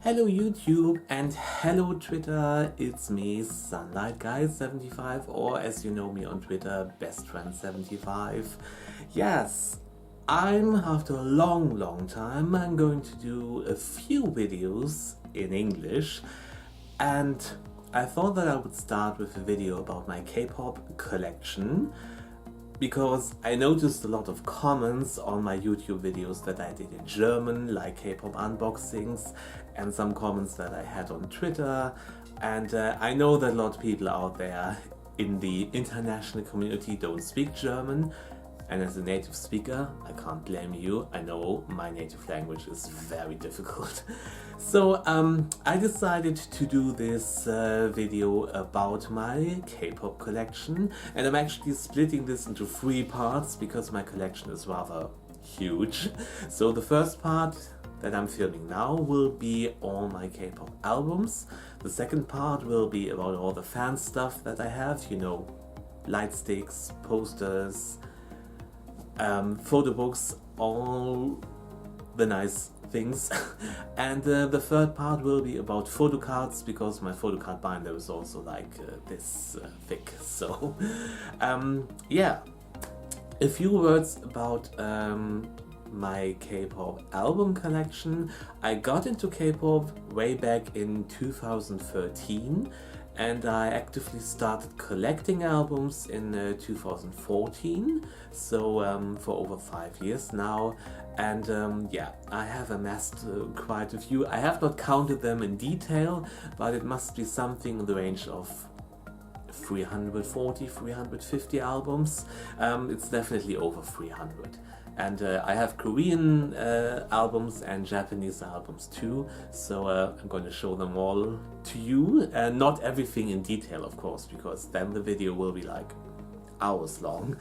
Hello YouTube and hello Twitter, it's me Sunlight Guy 75, or as you know me on Twitter, Best Friend 75. Yes, after a long time, I'm going to do a few videos in English, and I thought that I would start with a video about my K-pop collection, because I noticed a lot of comments on my YouTube videos that I did in German, like K-pop unboxings, and some comments that I had on Twitter. And I know that a lot of people out there in the international community don't speak German, and as a native speaker, I can't blame you. I know my native language is very difficult. So I decided to do this video about my K-pop collection, and I'm actually splitting this into 3 parts because my collection is rather huge. So the first part that I'm filming now will be all my K-pop albums. The second part will be about all the fan stuff that I have, you know, light sticks, posters, photo books, all the nice things. And the third part will be about photo cards, because my photo card binder is also like this thick. So yeah, a few words about my K-pop album collection. I got into K-pop way back in 2013, and I actively started collecting albums in 2014, so for over 5 years now. And yeah, I have amassed quite a few. I have not counted them in detail, but it must be something in the range of 340, 350 albums. It's definitely over 300. And I have Korean albums and Japanese albums too, so I'm going to show them all to you. Not everything in detail, of course, because then the video will be like hours long.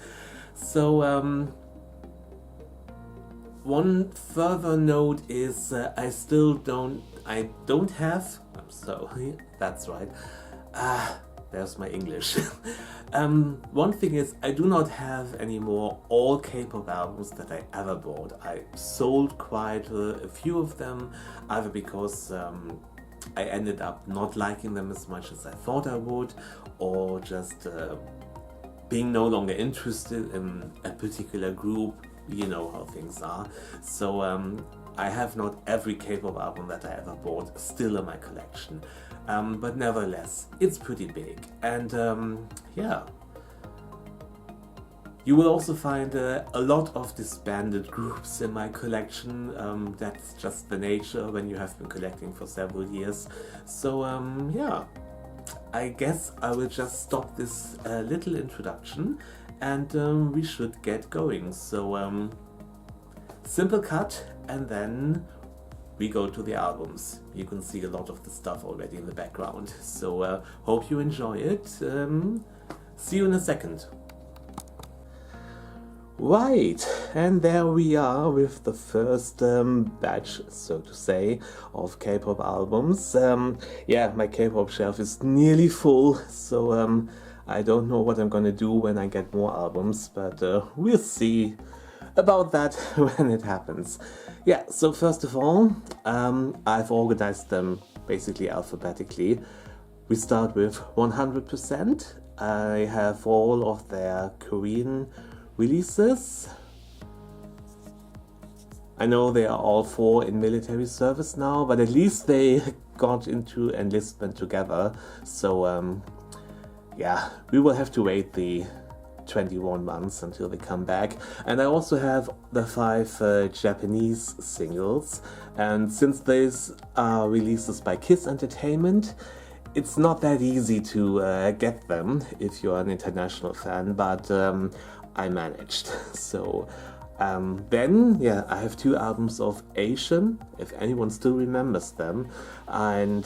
So one further note is I don't have, I'm sorry, that's right, there's my English. One thing is, I do not have anymore all K-pop albums that I ever bought. I sold quite a few of them, either because I ended up not liking them as much as I thought I would, or just being no longer interested in a particular group. You know how things are. So I have not every K-pop album that I ever bought still in my collection, but nevertheless, it's pretty big. And yeah, you will also find a lot of disbanded groups in my collection. That's just the nature when you have been collecting for several years. So yeah, I guess I will just stop this little introduction, and we should get going. So simple cut, and then we go to the albums. You can see a lot of the stuff already in the background. So hope you enjoy it. See you in a second. Right, and there we are with the first batch, so to say, of K-pop albums. Yeah, my K-pop shelf is nearly full, so I don't know what I'm gonna do when I get more albums, but we'll see about that when it happens. Yeah, so first of all, I've organized them basically alphabetically. We start with 100%. I have all of their Korean releases. I know they are all 4 in military service now, but at least they got into enlistment together. So yeah, we will have to wait the 21 months until they come back. And I also have the 5 Japanese singles, and since these are releases by Kiss Entertainment, it's not that easy to get them if you're an international fan, but I managed. So then, yeah, I have 2 albums of Asian, if anyone still remembers them, and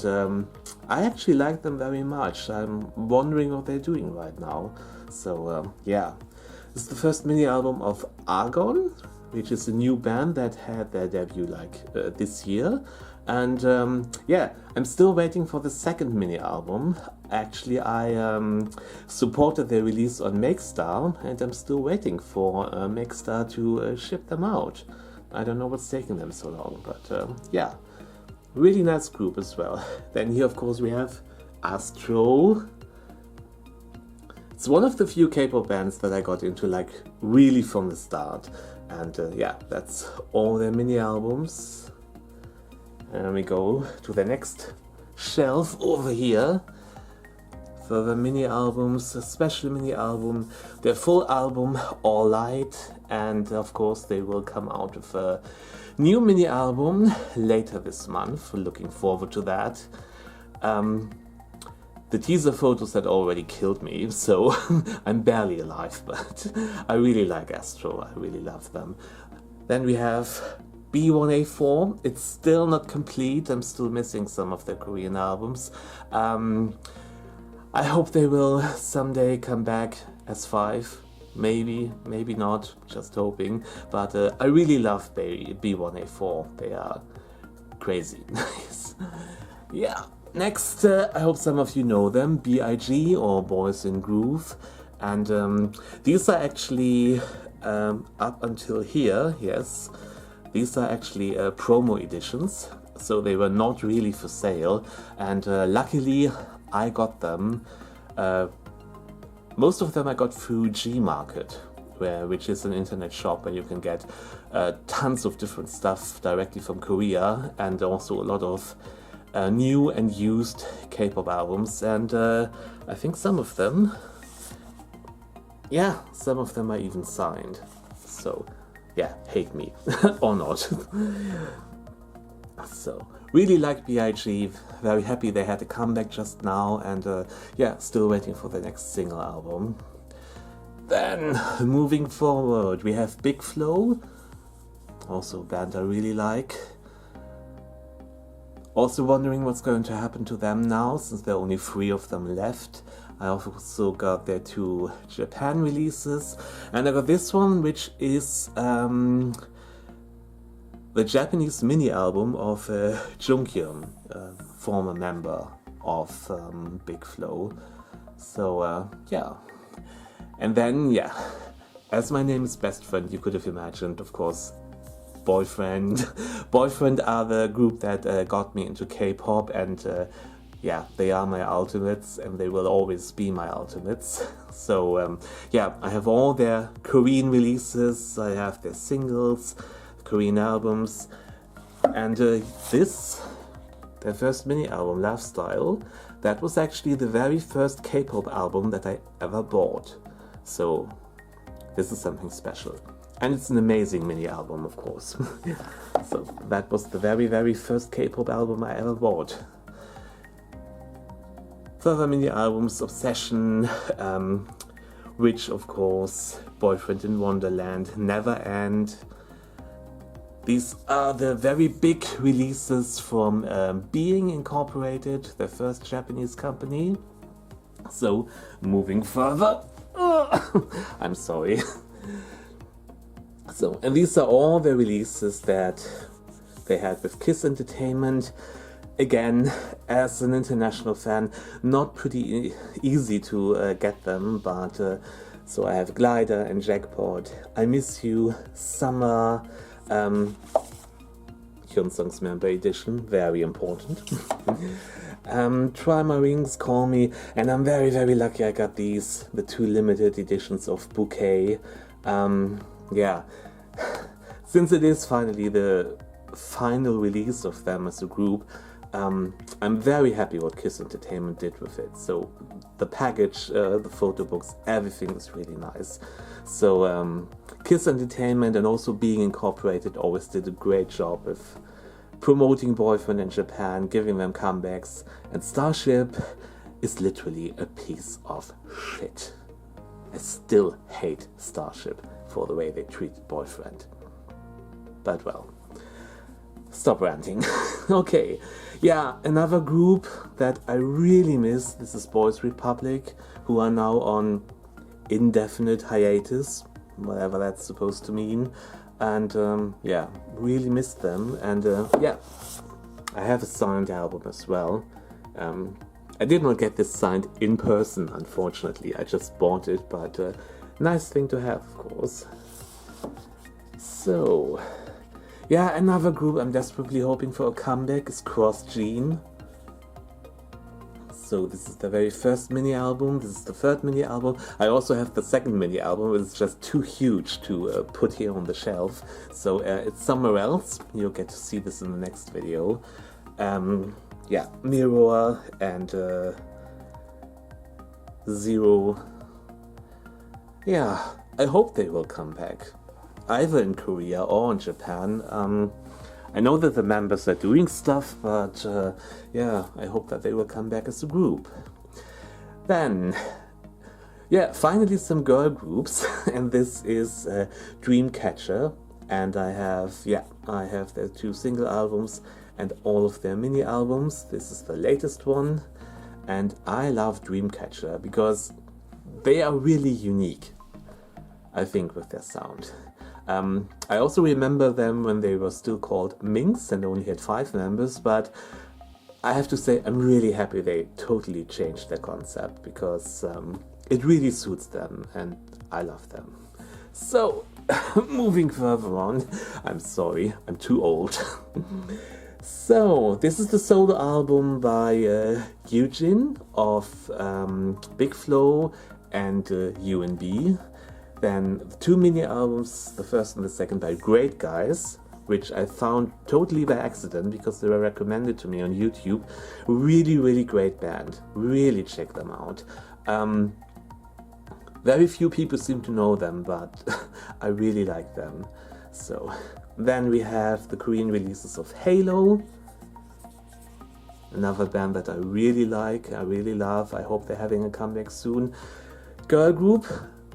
I actually like them very much. I'm wondering what they're doing right now. So yeah, this is the first mini album of Argon, which is a new band that had their debut like this year. And yeah, I'm still waiting for the second mini album. Actually, I supported their release on Makestar, and I'm still waiting for Makestar to ship them out. I don't know what's taking them so long, but yeah. really nice group as well. Then here of course we have Astro. It's one of the few K-pop bands that I got into like really from the start. And yeah, that's all their mini albums. And we go to the next shelf over here. Further mini albums, a special mini album, their full album All Light, and of course they will come out with a new mini album later this month. Looking forward to that. The teaser photos had already killed me, so I'm barely alive, but I really like Astro, I really love them. Then we have B1A4. It's still not complete, I'm still missing some of their Korean albums. I hope they will someday come back as 5. Maybe, maybe not, just hoping. But I really love B1A4. They are crazy nice. Yeah, next, I hope some of you know them, BIG or Boys in Groove. And these are actually, up until here, yes, these are actually promo editions. So they were not really for sale. And luckily, I got them. Most of them I got through Gmarket, which is an internet shop where you can get tons of different stuff directly from Korea, and also a lot of new and used K-pop albums. And I think some of them, yeah, some of them are even signed. So yeah, hate me or not. So, really like BIG, very happy they had a comeback just now, and yeah, still waiting for the next single album. Then, moving forward, we have Big Flo, also a band I really like. Also wondering what's going to happen to them now, since there are only 3 of them left. I also got their 2 Japan releases, and I got this one, which is the Japanese mini album of Junghyun, former member of Big Flo. So yeah, and then yeah, as my name is Best Friend, you could have imagined, of course, Boyfriend. Boyfriend are the group that got me into K-pop, and yeah, they are my ultimates, and they will always be my ultimates. So yeah, I have all their Korean releases, I have their singles, Korean albums, and this, their first mini album, Lifestyle, that was actually the very first K-pop album that I ever bought. So this is something special. And it's an amazing mini album, of course. So that was the very, very first K-pop album I ever bought. Further mini albums, Obsession, which of course, Boyfriend in Wonderland, Never End. These are the very big releases from Being Incorporated, their first Japanese company. So, moving further. I'm sorry. So, and these are all the releases that they had with Kiss Entertainment. Again, as an international fan, not pretty easy to get them, but so I have Glider and Jackpot, I Miss You, Summer, Hyunsung's Member Edition, very important. Try My Rings, Call Me, and I'm very, very lucky I got these, the 2 limited editions of Bouquet. Yeah, since it is finally the final release of them as a group, I'm very happy what Kiss Entertainment did with it. So the package, the photo books, everything is really nice. So Kiss Entertainment and also Being Incorporated always did a great job with promoting Boyfriend in Japan, giving them comebacks, and Starship is literally a piece of shit. I still hate Starship for the way they treated Boyfriend. But well, stop ranting. Okay, yeah, another group that I really miss, this is Boys Republic, who are now on indefinite hiatus, whatever that's supposed to mean. And yeah, really miss them. And yeah, I have a signed album as well. I did not get this signed in person, unfortunately. I just bought it, but nice thing to have, of course. So Yeah, another group I'm desperately hoping for a comeback is Cross Gene. So this is the very first mini album, this is the third mini album. I also have the second mini album, but it's just too huge to put here on the shelf. So it's somewhere else, you'll get to see this in the next video. Yeah, Mirror and Zero. Yeah, I hope they will come back, either in Korea or in Japan. I know that the members are doing stuff, but yeah, I hope that they will come back as a group. Then, yeah, finally some girl groups, and this is Dreamcatcher, and I have their 2 single albums and all of their mini albums. This is the latest one, and I love Dreamcatcher because they are really unique, I think, with their sound. I also remember them when they were still called Minx and only had 5 members, but I have to say I'm really happy they totally changed their concept because it really suits them and I love them. So, moving further on, I'm sorry, I'm too old. So, this is the solo album by Eugene of Big Flo and UNB. Then the 2 mini albums, the first and the second by Great Guys, which I found totally by accident because they were recommended to me on YouTube. Really, really great band. Really check them out. Very few people seem to know them, but I really like them. So then we have the Korean releases of Halo, another band that I really like, I really love. I hope they're having a comeback soon. Girl group,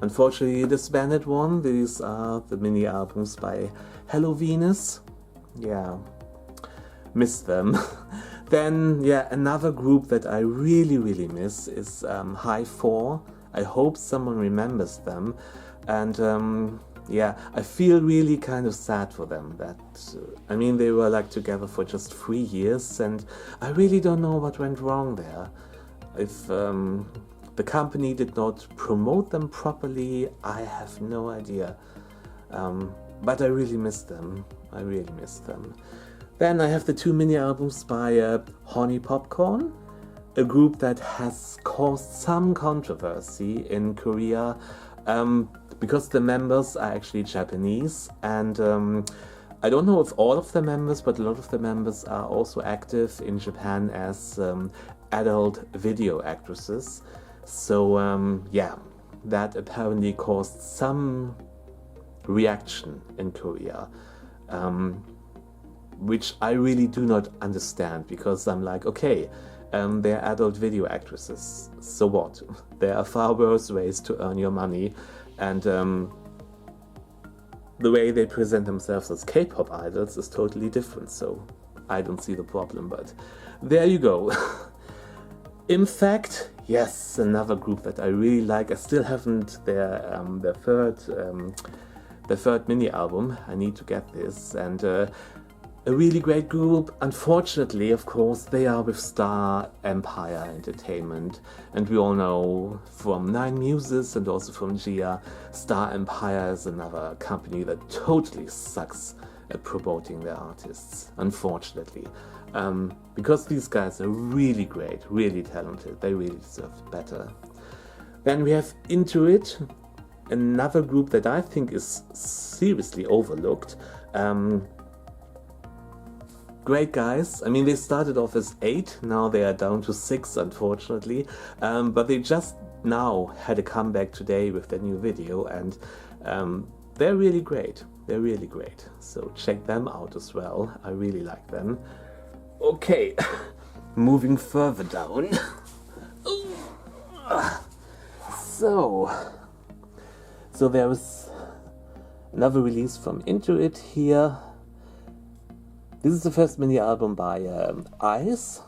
unfortunately disbanded one. These are the mini albums by Hello Venus. Yeah, miss them. Then, yeah, another group that I really, really miss is High 4. I hope someone remembers them. And yeah, I feel really kind of sad for them. That I mean, they were like together for just 3 years, and I really don't know what went wrong there. If the company did not promote them properly, I have no idea. But I really miss them. I really miss them. Then I have the 2 mini albums by Honey Popcorn, a group that has caused some controversy in Korea because the members are actually Japanese, and I don't know if all of the members, but a lot of the members are also active in Japan as adult video actresses. So yeah, that apparently caused some reaction in Korea, which I really do not understand, because I'm like, okay, they're adult video actresses, so what? There are far worse ways to earn your money, and the way they present themselves as K-pop idols is totally different, so I don't see the problem, but there you go. In fact, yes, another group that I really like. I still haven't their third mini album. I need to get this, and a really great group. Unfortunately, of course, they are with Star Empire Entertainment, and we all know from Nine Muses and also from Gia, Star Empire is another company that totally sucks at promoting their artists, unfortunately. Because these guys are really great, really talented, they really deserve better. Then we have Intuit, another group that I think is seriously overlooked. Great guys. I mean, they started off as 8, now they are down to 6, unfortunately. But they just now had a comeback today with their new video, and they're really great. They're really great. So check them out as well. I really like them. Okay, moving further down. So there was another release from Intuit here. This is the first mini album by Ice.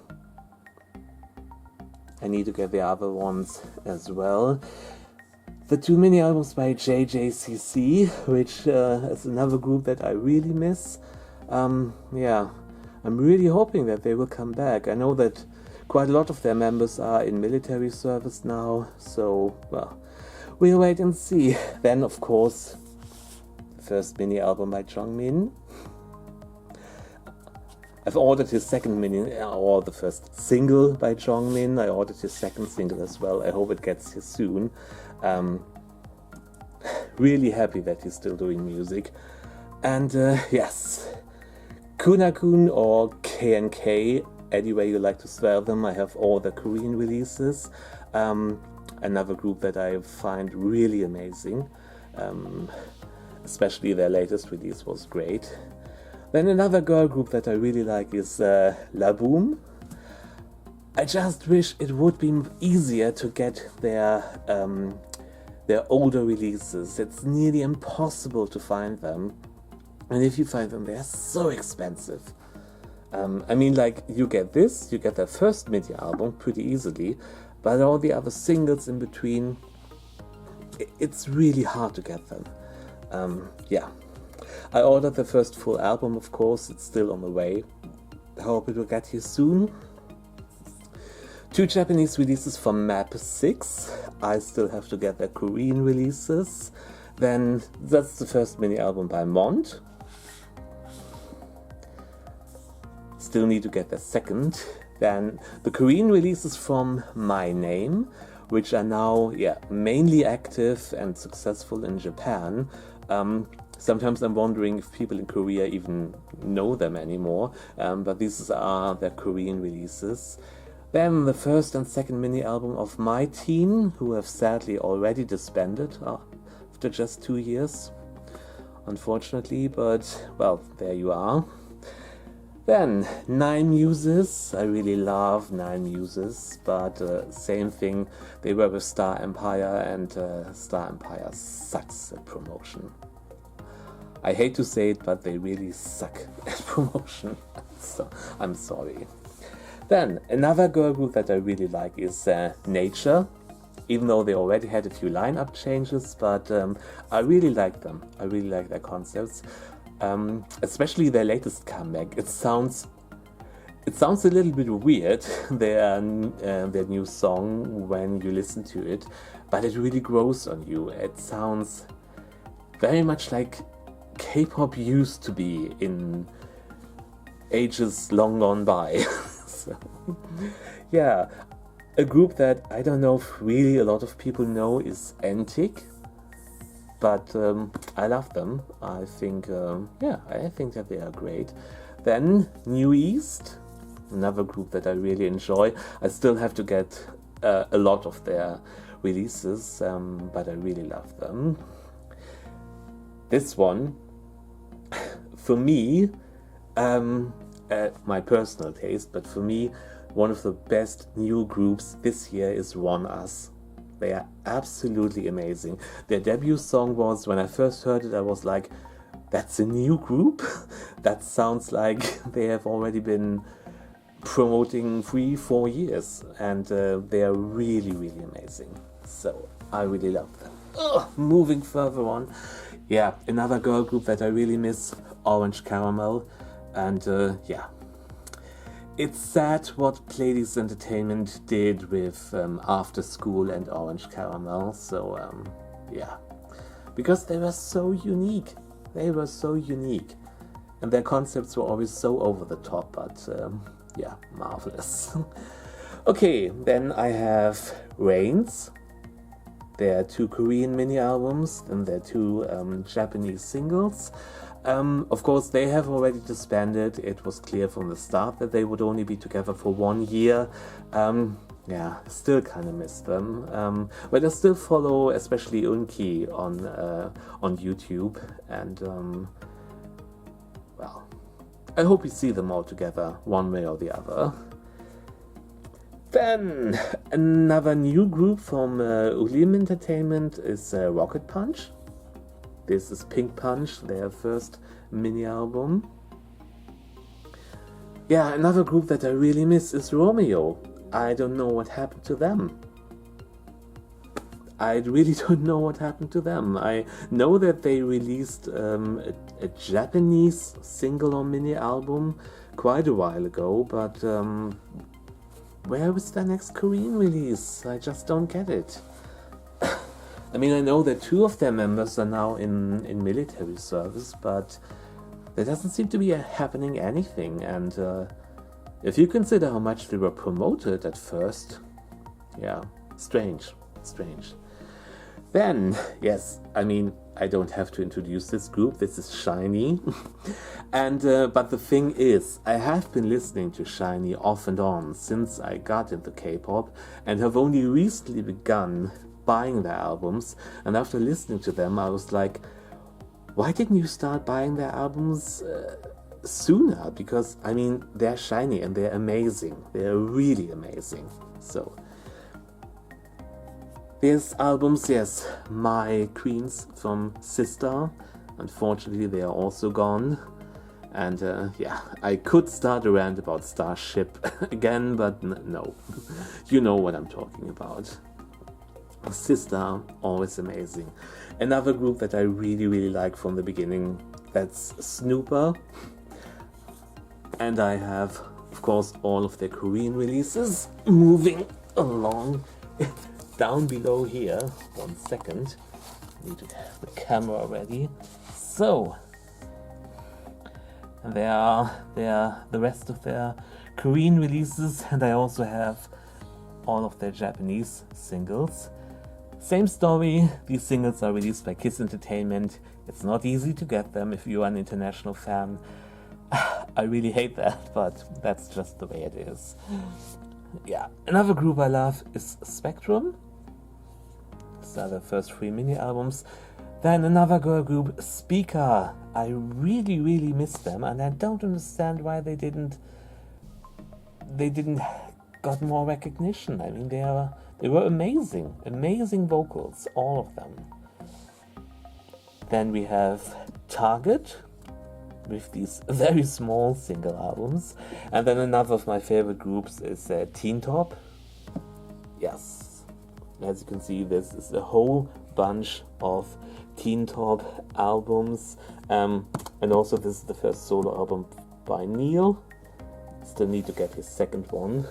I need to get the other ones as well. The 2 mini albums by JJCC, which is another group that I really miss. Yeah, I'm really hoping that they will come back. I know that quite a lot of their members are in military service now, so, well, we'll wait and see. Then, of course, the first mini album by Jongmin. I've ordered his second mini, or the first single by Jongmin. I ordered his second single as well. I hope it gets here soon. Really happy that he's still doing music. And yes, Kunakun or KNK, any way you like to spell them. I have all the Korean releases. Another group that I find really amazing. Especially their latest release was great. Then another girl group that I really like is La Boom. I just wish it would be easier to get their older releases. It's nearly impossible to find them. And if you find them, they're so expensive. I mean, like, you get their first mini album pretty easily, but all the other singles in between, it's really hard to get them. Yeah. I ordered the first full album, of course. It's still on the way. I hope it will get here soon. 2 Japanese releases from Map 6. I still have to get their Korean releases. Then that's the first mini album by Mont. Still need to get the second. Then the Korean releases from My Name, which are now mainly active and successful in Japan. Sometimes I'm wondering if people in Korea even know them anymore, but these are their Korean releases. Then the first and second mini album of My Team, who have sadly already disbanded after just 2 years, unfortunately, but well, there you are. Then 9 Muses. I really love 9 Muses, but same thing, they were with Star Empire, and Star Empire sucks at promotion. I hate to say it, but they really suck at promotion, so I'm sorry. Then another girl group that I really like is Nature, even though they already had a few lineup changes, but I really like them. I really like their concepts, especially their latest comeback. It sounds a little bit weird, their new song, when you listen to it, but it really grows on you. It sounds very much like K-pop used to be in ages long gone by. So, yeah, a group that I don't know if really a lot of people know is Antic, but I love them. I think I think that they are great. Then New East, another group that I really enjoy. I still have to get a lot of their releases, but I really love them. This one, for me, my personal taste, but for me, one of the best new groups this year is One Us. They are absolutely amazing. Their debut song was, when I first heard it, I was like, that's a new group? That sounds like they have already been promoting 3-4 years, and they are really, really amazing. So I really love them. Moving further on. Yeah, another girl group that I really miss, Orange Caramel, and it's sad what Pleiades Entertainment did with After School and Orange Caramel, so because they were so unique. They were so unique, and their concepts were always so over the top, but marvelous. Okay, then I have Rains. There are 2 Korean mini albums and there are 2 Japanese singles. Of course, they have already disbanded. It was clear from the start that they would only be together for 1 year. Still kind of miss them. But I still follow, especially Unki on YouTube, and I hope we see them all together one way or the other. Then another new group from Ulim Entertainment is Rocket Punch. This is Pink Punch, their first mini album. Yeah, another group that I really miss is Romeo. I don't know what happened to them. I really don't know what happened to them. I know that they released a Japanese single or mini album quite a while ago, but where is their next Korean release? I just don't get it. I mean, I know that 2 of their members are now in military service, but there doesn't seem to be happening anything. And if you consider how much they were promoted at first, yeah, strange. Then, yes, I mean, I don't have to introduce this group. This is SHINee. And but the thing is, I have been listening to SHINee off and on since I got into K-pop, and have only recently begun buying their albums. And after listening to them, I was like, why didn't you start buying their albums sooner? Because, I mean, they're SHINee and they're amazing. They're really amazing. So these albums, yes, my queens from Sister, unfortunately they are also gone. And yeah, I could start a rant about Starship again, but no, you know what I'm talking about. Sister, always amazing. Another group that I really like from the beginning, that's Snooper. And I have, of course, all of their Korean releases. Moving along down below here, 1 second, need to have the camera ready. So, there are the rest of their Korean releases, and I also have all of their Japanese singles. Same story, these singles are released by Kiss Entertainment. It's not easy to get them if you are an international fan. I really hate that, but that's just the way it is. Yeah, another group I love is Spectrum. These are their first 3 mini albums. Then another girl group, Speaker. I really miss them, and I don't understand why they didn't got more recognition. I mean, they were amazing vocals, all of them. Then we have Target with these very small single albums, and then another of my favorite groups is Teen Top. Yes, as you can see, this is a whole bunch of Teen Top albums, and also this is the first solo album by Neil. Still need to get his second one.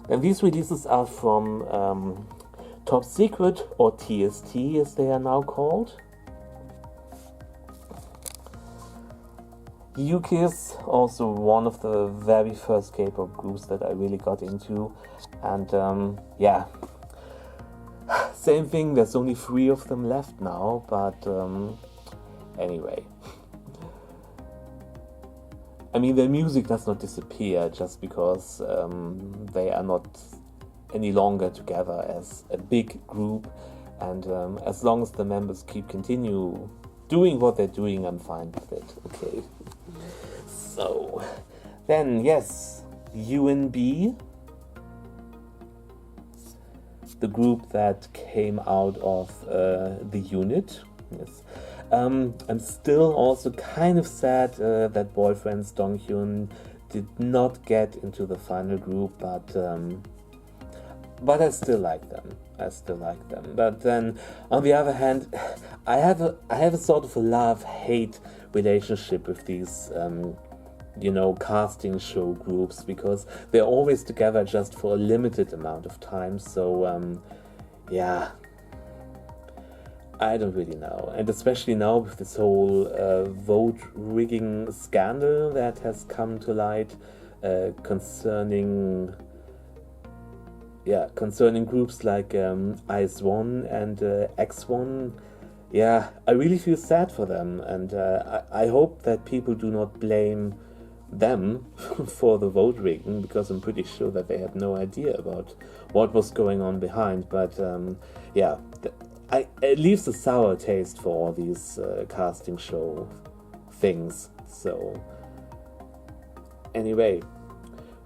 And these releases are from Top Secret, or TST as they are now called. U-Kiss, also one of the very first K-pop groups that I really got into, and yeah, same thing, there's only 3 of them left now, but anyway. I mean, their music does not disappear just because they are not any longer together as a big group, and as long as the members continue doing what they're doing, I'm fine with it, okay? So, then, yes, UNB, the group that came out of the unit, yes. I'm still also kind of sad that Boyfriend's Donghyun did not get into the final group, but I still like them. But then, on the other hand, I have a sort of a love-hate relationship with these, casting show groups, because they're always together just for a limited amount of time. So, yeah. I don't really know, and especially now with this whole vote rigging scandal that has come to light concerning groups like IS1 and X1. Yeah, I really feel sad for them, and I hope that people do not blame them for the vote rigging, because I'm pretty sure that they had no idea about what was going on behind. But yeah. It leaves a sour taste for all these casting show things. So, anyway,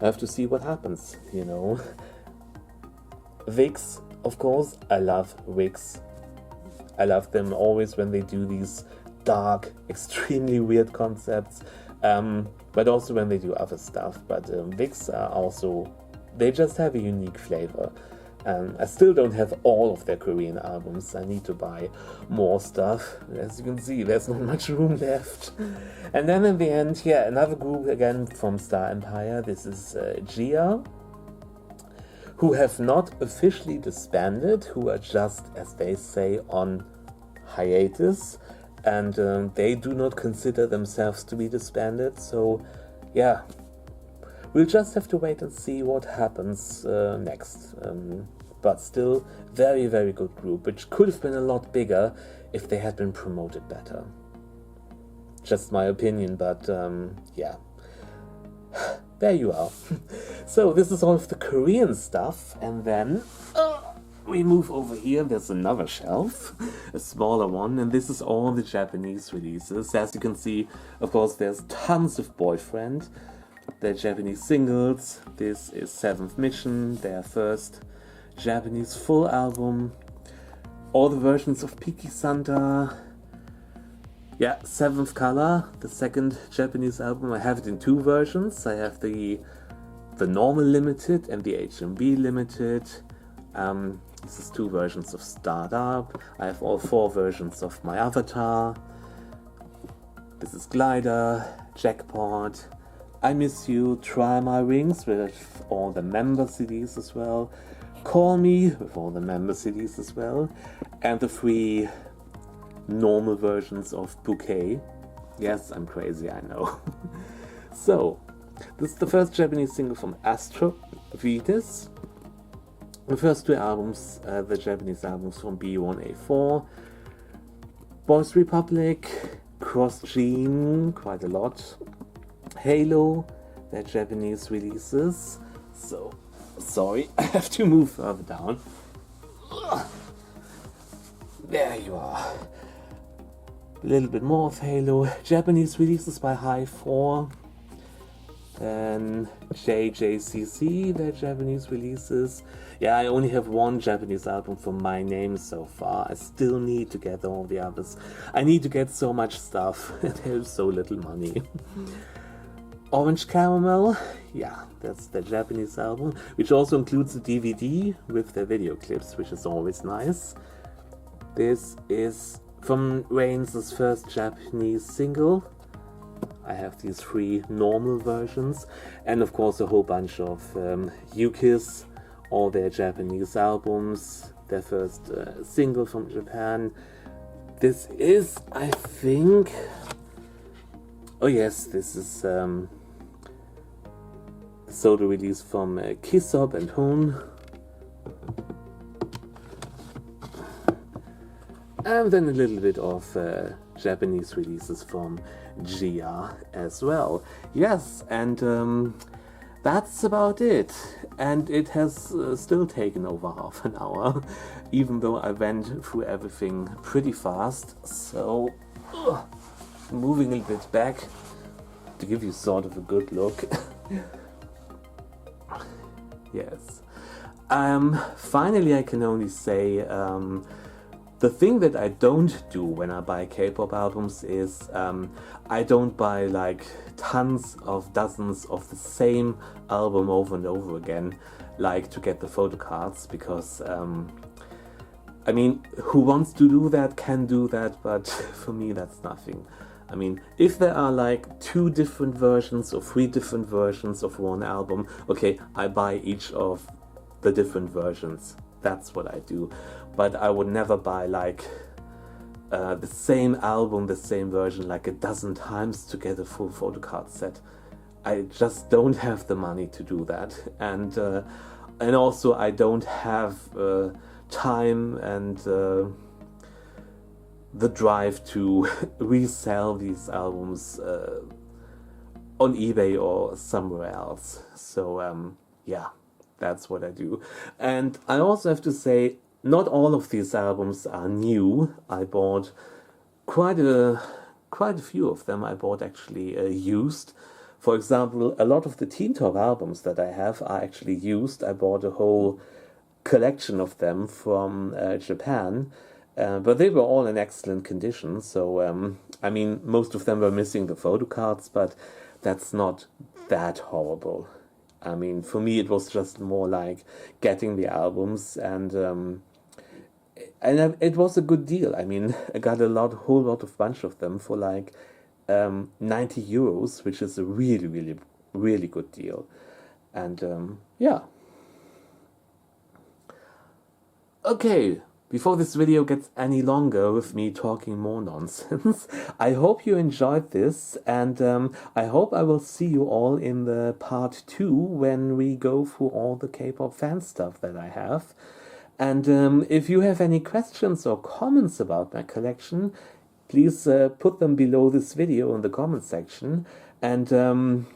I have to see what happens, VIX, of course, I love VIX. I love them always when they do these dark, extremely weird concepts, but also when they do other stuff. But VIX are also, they just have a unique flavor. I still don't have all of their Korean albums. I need to buy more stuff. As you can see, there's not much room left. And then in the end, yeah, another group again from Star Empire. This is Gia, who have not officially disbanded, who are just, as they say, on hiatus. and they do not consider themselves to be disbanded. So yeah, we'll just have to wait and see what happens next. But still, very, very good group, which could have been a lot bigger if they had been promoted better. Just my opinion, but yeah. There you are. So this is all of the Korean stuff, and then we move over here. There's another shelf, a smaller one, and this is all the Japanese releases. As you can see, of course, there's tons of Boyfriend. They're Japanese singles. This is Seventh Mission, their first Japanese full album. All the versions of Piki Santa. Yeah, Seventh Color, the second Japanese album. I have it in two versions. I have the normal limited and the HMV limited. This is two versions of Startup. I have all four versions of My Avatar. This is Glider, Jackpot, I Miss You, Try My Rings with all the member CDs as well. Call Me with all the member CDs as well. And the three normal versions of Bouquet. Yes, I'm crazy, I know. So, this is the first Japanese single from Astro Vitis. The first two albums, the Japanese albums from B1A4, Boys Republic, Cross Gene, quite a lot, Halo, their Japanese releases. So, sorry, I have to move further down. There you are. A little bit more of Halo. Japanese releases by High 4. Then JJCC, their Japanese releases. Yeah, I only have one Japanese album from My Name so far. I still need to get all the others. I need to get so much stuff. There's so little money. Orange Caramel, yeah, that's the Japanese album, which also includes a DVD with the video clips, which is always nice. This is from Reigns' first Japanese single. I have these three normal versions, and of course a whole bunch of Yuki's, all their Japanese albums, their first single from Japan. This is, I think, oh yes, this is solo release from KPop and Hoon. And then a little bit of Japanese releases from Gia as well. Yes, and that's about it. And it has still taken over half an hour, even though I went through everything pretty fast. So, moving a little bit back to give you sort of a good look. Yes. Finally, I can only say the thing that I don't do when I buy K-pop albums is I don't buy like tons of dozens of the same album over and over again, like to get the photo cards, because I mean, who wants to do that can do that, but for me that's nothing. I mean, if there are like 2 different versions or 3 different versions of one album, okay, I buy each of the different versions. That's what I do. But I would never buy like the same album, the same version like a dozen times to get a full photo card set. I just don't have the money to do that. And also I don't have time and the drive to resell these albums on eBay or somewhere else. So yeah, that's what I do. And I also have to say, not all of these albums are new. I bought quite a few of them. I bought actually used. For example, a lot of the Teen Top albums that I have are actually used. I bought a whole collection of them from Japan. But they were all in excellent condition, so I mean, most of them were missing the photo cards, but that's not that horrible. I mean, for me it was just more like getting the albums, and it was a good deal. I mean, I got whole lot of bunch of them for like 90 euros, which is a really, really, really good deal. And yeah. Okay. before this video gets any longer with me talking more nonsense, I hope you enjoyed this, and I hope I will see you all in the part 2 when we go through all the K-pop fan stuff that I have. And if you have any questions or comments about my collection, please put them below this video in the comment section, and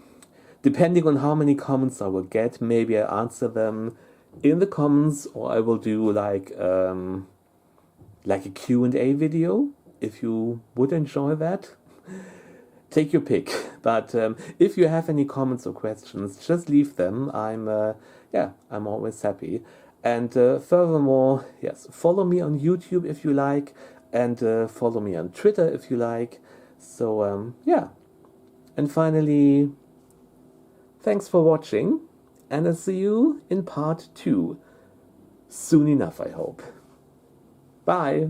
depending on how many comments I will get, maybe I answer them in the comments, or I will do like a Q&A video, if you would enjoy that. Take your pick. But if you have any comments or questions, just leave them. I'm always happy. And furthermore, yes, follow me on YouTube if you like, and follow me on Twitter if you like. So yeah. And finally, thanks for watching, and I'll see you in part 2. Soon enough, I hope. Bye!